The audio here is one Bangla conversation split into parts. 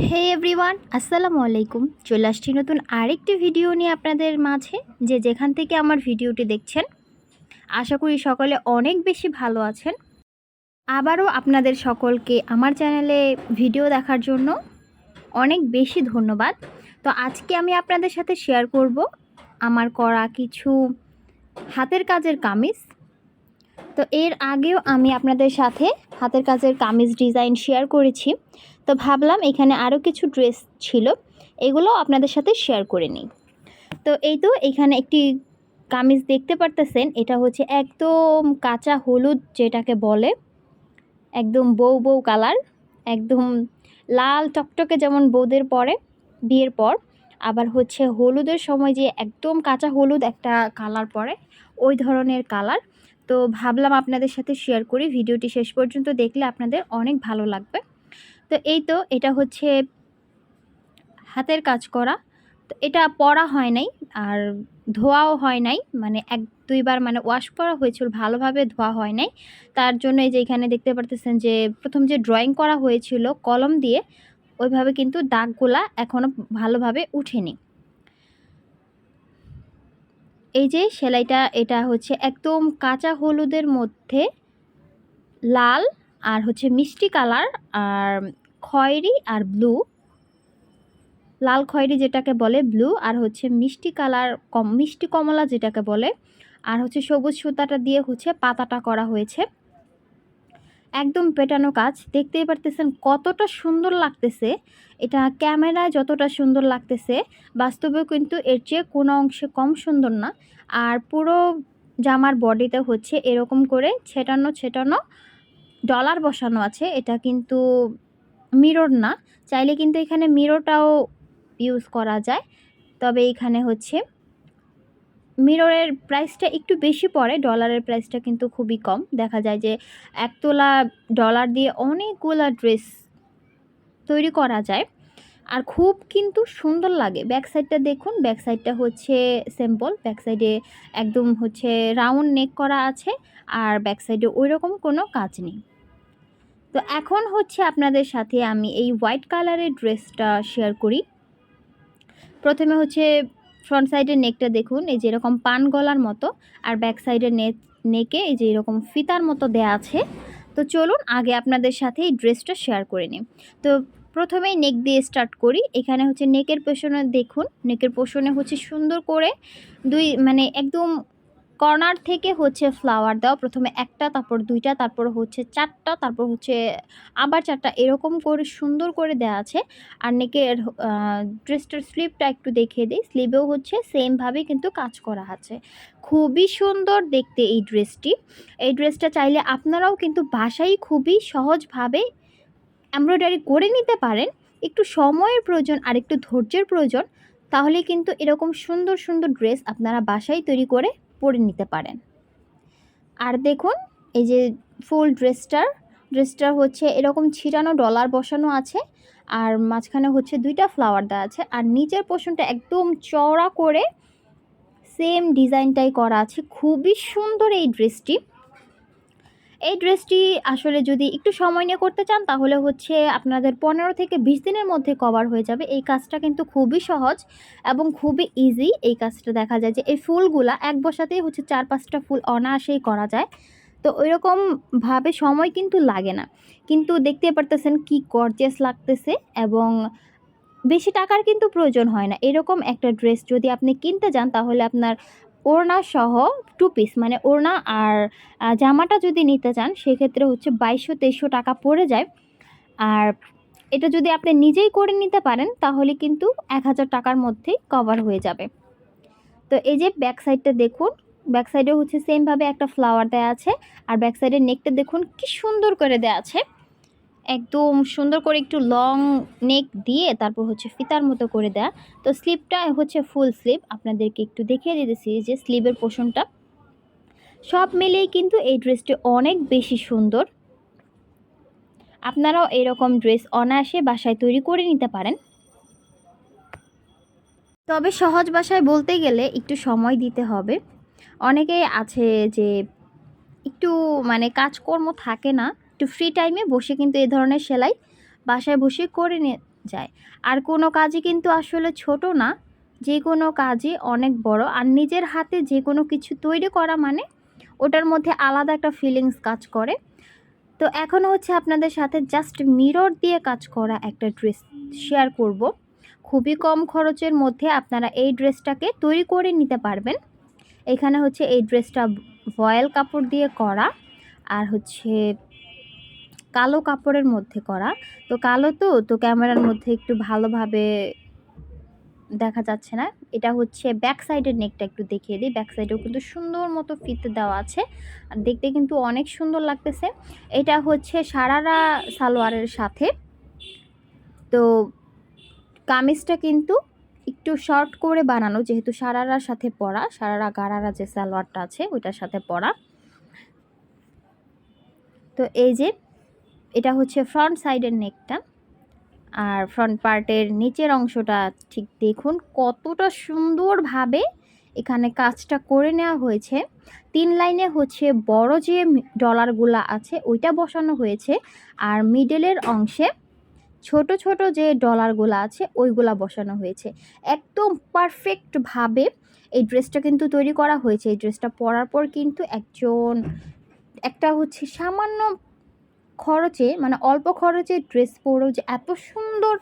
হে এভরিওয়ান, আসসালামু আলাইকুম। চলে আসছি নতুন আরেকটি ভিডিও নিয়ে আপনাদের মাঝে। যেখান থেকে আমার ভিডিওটি দেখছেন, আশা করি সকলে অনেক বেশি ভালো আছেন। আবারও আপনাদের সকলকে আমার চ্যানেলে ভিডিও দেখার জন্য অনেক বেশি ধন্যবাদ। তো আজকে আমি আপনাদের সাথে শেয়ার করব আমার করা কিছু হাতের কাজের কামিজ। তো এর আগেও আমি আপনাদের সাথে হাতের কাজের কামিজ ডিজাইন শেয়ার করেছি। তো ভাবলাম এখানে আরও কিছু ড্রেস ছিল, এগুলো আপনাদের সাথে শেয়ার করে নিই। তো এই তো এখানে একটি কামিজ দেখতে পারতেছেন, এটা হচ্ছে একদম কাঁচা হলুদ যেটাকে বলে, একদম বউ বউ কালার, একদম লাল টকটকে যেমন বউদের পরে বিয়ের পর, আবার হচ্ছে হলুদের সময় যে একদম কাঁচা হলুদ একটা কালার পরে, ওই ধরনের কালার। তো ভাবলাম আপনাদের সাথে শেয়ার করি, ভিডিওটি শেষ পর্যন্ত দেখলে আপনাদের অনেক ভালো লাগবে। তো এই তো এটা হচ্ছে হাতের কাজ করা। তো এটা পরা হয় নাই আর ধোয়াও হয় নাই, মানে এক দুইবার মানে ওয়াশ করা হয়েছিল, ভালোভাবে ধোয়া হয় নাই। তার জন্য এই যে এখানে দেখতে পারতেছেন যে প্রথম যে ড্রয়িং করা হয়েছিল কলম দিয়ে, ওইভাবে কিন্তু দাগগুলা এখনও ভালোভাবে উঠেনি। এই যে সেলাইটা, এটা হচ্ছে একদম কাঁচা হলুদের মধ্যে লাল আর হচ্ছে মিষ্টি কালার আর খয়েরি আর ব্লু, লাল খয়েরি যেটাকে বলে ব্লু, আর হচ্ছে মিষ্টি কালার মিষ্টি কমলা যেটাকে বলে, আর হচ্ছে সবুজ সুতাটা দিয়ে হচ্ছে পাতাটা করা হয়েছে। একদম পেটানো কাজ, দেখতেই পারতেছেন কতটা সুন্দর লাগতেছে। এটা ক্যামেরায় যতটা সুন্দর লাগতেছে, বাস্তবেও কিন্তু এর চেয়ে কোনো অংশে কম সুন্দর না। আর পুরো জামার বডিতে হচ্ছে এরকম করে ছেটানো ছেটানো ডলার বসানো আছে। এটা কিন্তু মিরর না, চাইলে কিন্তু এখানে মিররটাও ইউজ করা যায়, তবে এখানে হচ্ছে মিররের প্রাইসটা একটু বেশি পড়ে, ডলারের প্রাইসটা কিন্তু খুবই কম। দেখা যায় যে 1 তোলা ডলার দিয়ে অনেকগুলা ড্রেস তৈরি করা যায়, আর খুব কিন্তু সুন্দর লাগে। ব্যাক সাইডটা দেখুন, ব্যাক সাইডটা হচ্ছে সিম্পল, ব্যাক সাইডে একদম হচ্ছে রাউন্ড নেক করা আছে, আর ব্যাক সাইডে ওইরকম কোনো কাজ নেই। তো এখন হচ্ছে আপনাদের সাথে আমি এই হোয়াইট কালারের ড্রেসটা শেয়ার করি। প্রথমে হচ্ছে ফ্রন্ট সাইডের নেকটা দেখুন, এই যে এরকম পান গলার মতো, আর ব্যাক সাইডের নেকে এই যে এরকম ফিতার মতো দেয়া আছে। তো চলুন আগে আপনাদের সাথে এই ড্রেসটা শেয়ার করে নিই। তো প্রথমেই নেক দিয়ে স্টার্ট করি। এখানে হচ্ছে নেকের পোষণে দেখুন, নেকের পোষণে হচ্ছে সুন্দর করে দুই মানে একদম কর্নার থেকে হচ্ছে ফ্লাওয়ার দেওয়া, প্রথমে একটা, তারপর দুইটা, তারপর হচ্ছে চারটা, তারপর হচ্ছে আবার চারটা, এরকম করে সুন্দর করে দেওয়া আছে। আর নেকের ড্রেসটার স্লিভটা একটু দেখিয়ে দিই, স্লিভেও হচ্ছে সেমভাবে কিন্তু কাজ করা আছে। খুবই সুন্দর দেখতে এই ড্রেসটি। এই ড্রেসটা চাইলে আপনারাও কিন্তু বাসায় খুবই সহজভাবে এমব্রয়ডারি করে নিতে পারেন। একটু সময়ের প্রয়োজন আর একটু ধৈর্যের প্রয়োজন, তাহলে কিন্তু এরকম সুন্দর সুন্দর ড্রেস আপনারা বাসায় তৈরি করে পরে নিতে পারেন। আর দেখুন এই যে ফুল ড্রেসটা হচ্ছে এরকম ছিটানো ডলার বসানো আছে, আর মাঝখানে হচ্ছে দুইটা ফ্লাওয়ার দেওয়া আছে, আর নিচের পোর্শনটা একদম চওড়া করে সেম ডিজাইনটাই করা আছে। খুবই সুন্দর এই ড্রেসটি। এই ড্রেসটি আসলে যদি একটু সময় নিয়ে করতে চান, তাহলে হচ্ছে আপনাদের 15 থেকে 20 দিনের মধ্যে কভার হয়ে যাবে। এই কাজটা কিন্তু খুবই সহজ এবং খুবই ইজি। এই কাজটা দেখা যায় যে এই ফুলগুলা এক বসাতেই হচ্ছে 4-5টা ফুল অনায়াসেই করা যায়। তো ওইরকমভাবে সময় কিন্তু লাগে না, কিন্তু দেখতে পারতেছেন কি গর্জিয়াস লাগতেছে, এবং বেশি টাকার কিন্তু প্রয়োজন হয় না। এরকম একটা ড্রেস যদি আপনি কিনতে যান, তাহলে আপনার ওড়না সহ 2 পিস মানে ওড়না আর জামাটা যদি নিতে চান, সেক্ষেত্রে হচ্ছে 2200-2300 টাকা পড়ে যায়। আর এটা যদি আপনি নিজেই করে নিতে পারেন, তাহলে কিন্তু 1000 টাকার মধ্যেই কভার হয়ে যাবে। তো এই যে ব্যাক সাইডটা দেখুন, ব্যাক সাইডেও হচ্ছে সেমভাবে একটা ফ্লাওয়ার দেওয়া আছে, আর ব্যাক সাইডের নেকটা দেখুন কি সুন্দর করে দেওয়া আছে। একদম সুন্দর করে একটু লং নেক দিয়ে তারপর হচ্ছে ফিতার মতো করে দেয়া। তো স্লিভটা হচ্ছে ফুল স্লিভ, আপনাদেরকে একটু দেখিয়ে দিতেছি যে স্লিভের পোর্শনটা। সব মিলিয়ে কিন্তু এই ড্রেসটি অনেক বেশি সুন্দর। আপনারাও এরকম ড্রেস অনায়াসে বাসায় তৈরি করে নিতে পারেন। তবে সহজ ভাষায় বলতে গেলে একটু সময় দিতে হবে। অনেকেই আছে যে একটু মানে কাজকর্ম থাকে না, একটু ফ্রি টাইমে বসে কিন্তু এই ধরনের সেলাই বাসায় বসে করে যায়। আর কোনো কাজই কিন্তু আসলে ছোট না, যে কোনো কাজই অনেক বড়। আর নিজের হাতে যে কোনো কিছু তৈরি করা মানে ওটার মধ্যে আলাদা একটা ফিলিংস কাজ করে। তো এখন হচ্ছে আপনাদের সাথে জাস্ট মিরর দিয়ে কাজ করা একটা ড্রেস শেয়ার করব। খুবই কম খরচের মধ্যে আপনারা এই ড্রেসটাকে তৈরি করে নিতে পারবেন। এখানে হচ্ছে এই ড্রেসটা ভয়েল কাপড় দিয়ে করা, আর হচ্ছে কালো কাপড়ের মধ্যে করা। তো কালো তো ক্যামেরার মধ্যে একটু ভালোভাবে দেখা যাচ্ছে না। এটা হচ্ছে ব্যাক সাইডের নেকটা একটু দেখিয়ে দিই। ব্যাক সাইডেও কিন্তু সুন্দর মতো ফিতে দেওয়া আছে, আর দেখতে কিন্তু অনেক সুন্দর লাগতেছে। এটা হচ্ছে সারারা সালোয়ারের সাথে। তো কামিজটা কিন্তু একটু শর্ট করে বানানো, যেহেতু সারারার সাথে পরা, সারারা গারারা যে সালোয়ারটা আছে ওইটার সাথে পরা। তো এই যে এটা হচ্ছে ফ্রন্ট সাইডের নেকটা, আর ফ্রন্ট পার্টের নিচের অংশটা ঠিক দেখুন কতটা সুন্দরভাবে এখানে কাজটা করে নেওয়া হয়েছে। 3 লাইনে হচ্ছে বড় যে ডলারগুলা আছে ওইটা বসানো হয়েছে, আর মিডলের অংশে ছোট ছোট যে ডলারগুলো আছে ওইগুলা বসানো হয়েছে। একদম পারফেক্টভাবে এই ড্রেসটা কিন্তু তৈরি করা হয়েছে। এই ড্রেসটা পরার পর কিন্তু একটা হচ্ছে সামান্য খরচে, মানে অল্প খরচে ড্রেস পরেও যে এত সুন্দর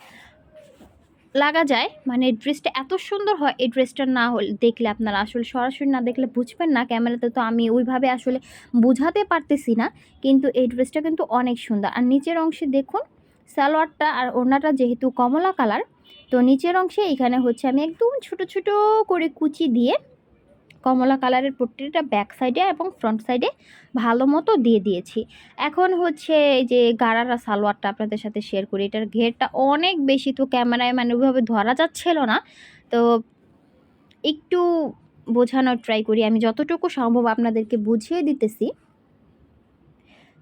লাগা যায়, মানে ড্রেসটা এত সুন্দর হয়, এই ড্রেসটা না হলে দেখলে আপনারা আসলে সরাসরি না দেখলে বুঝবেন না। ক্যামেরাতে তো আমি ওইভাবে আসলে বোঝাতে পারতেছি না, কিন্তু এই ড্রেসটা কিন্তু অনেক সুন্দর। আর নিচের অংশে দেখুন সালোয়ারটা আর ওড়নাটা যেহেতু কমলা কালার, তো নিচের অংশে এখানে হচ্ছে আমি একদম ছোট ছোট করে কুচি দিয়ে কমলা কালারের পট্টিটা ব্যাক সাইডে এবং ফ্রন্ট সাইডে ভালো মতো দিয়ে দিয়েছি। এখন হচ্ছে এই যে গারারা সালোয়ারটা আপনাদের সাথে শেয়ার করি। এটার ঘেরটা অনেক বেশি, তো ক্যামেরায় মানে ওইভাবে ধরা যাচ্ছিল না, তো একটু বোঝানোর ট্রাই করি। আমি যতটুকু সম্ভব আপনাদেরকে বুঝিয়ে দিতেছি।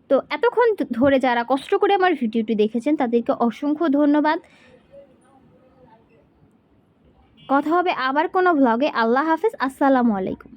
তো এতক্ষণ ধরে যারা কষ্ট করে আমার ভিডিওটি দেখেছেন তাদেরকে অসংখ্য ধন্যবাদ। কথা হবে আবার কোনো ভ্লগে। আল্লাহ হাফেজ, আসসালামু আলাইকুম।